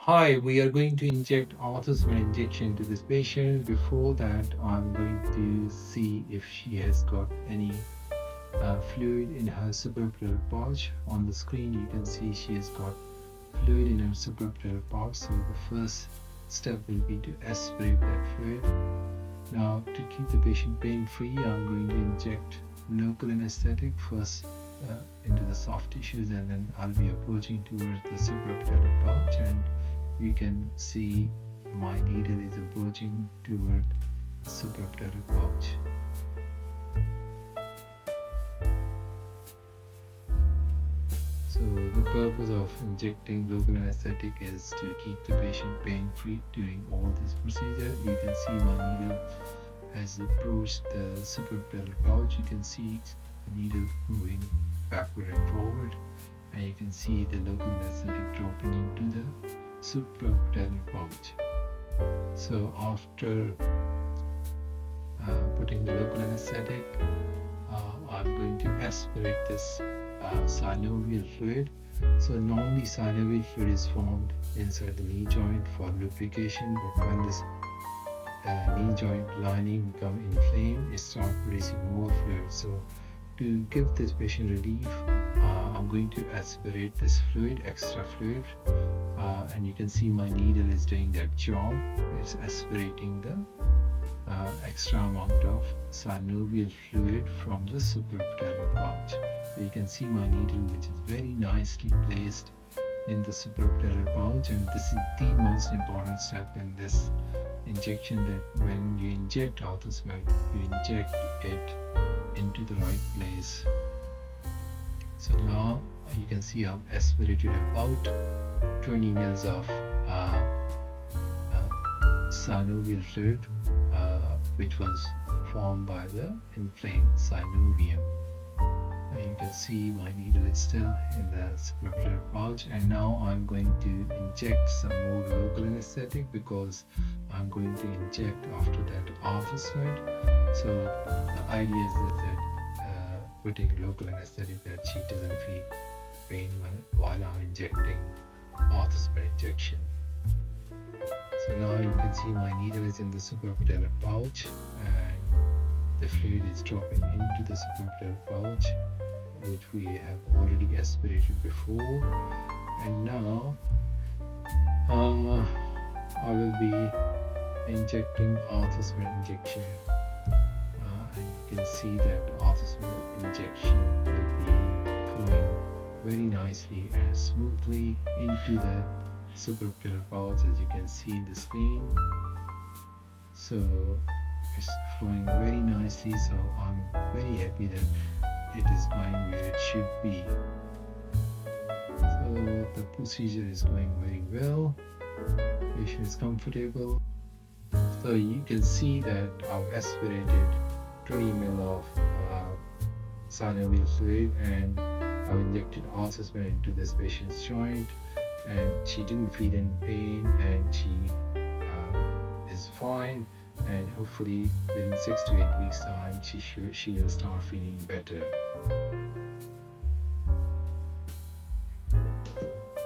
Hi, we are going to inject orthosamid injection to this patient. Before that, I'm going to see if she has got any fluid in her suprapatellar pouch. On the screen, you can see she has got fluid in her suprapatellar pouch. So the first step will be to aspirate that fluid. Now, to keep the patient pain-free, I'm going to inject local anesthetic first into the soft tissues, and then I'll be approaching towards the suprapatellar pouch, and you can see my needle is approaching toward the suprapatellar pouch. So the purpose of injecting local anesthetic is to keep the patient pain-free during all this procedure. You can see my needle has approached the suprapatellar pouch. You can see the needle moving backward and forward, and you can see the local anesthetic dropping into the suprapatellar pouch. So after putting the local anesthetic, I'm going to aspirate this synovial fluid. So normally synovial fluid is formed inside the knee joint for lubrication, but when this knee joint lining become inflamed, it starts producing more fluid. So to give this patient relief, I'm going to aspirate this fluid, extra fluid, and you can see my needle is doing that job. It's aspirating the extra amount of synovial fluid from the suprapatellar pouch. So you can see my needle, which is very nicely placed in the suprapatellar pouch, and this is the most important step in this injection, that when you inject orthosamid, you inject it into the right place. So now you can see I've aspirated about 20 ml of synovial fluid, which was formed by the inflamed synovium. And you can see my needle is still in the suprapatellar pouch, and now I'm going to inject some more local anesthetic because I'm going to inject after that orthosamid. So the idea is that putting local anesthetic, that she doesn't feel pain while I'm injecting orthosamid injection. So now you can see my needle is in the suprapatellar pouch, and the fluid is dropping into the suprapatellar pouch, which we have already aspirated before. And now I will be injecting orthosamid injection, and you can see that orthosamid injection will be flowing very nicely and smoothly into the suprapatellar pouch, as you can see in the screen. So it's flowing very nicely, so I'm very happy that it is going where it should be. So the procedure is going very well. Patient is comfortable. So you can see that I've aspirated 20 ml of synovial fluid, and I've injected orthosamid into this patient's joint, and she didn't feel any pain, and she is fine, and hopefully within 6 to 8 weeks time she will start feeling better.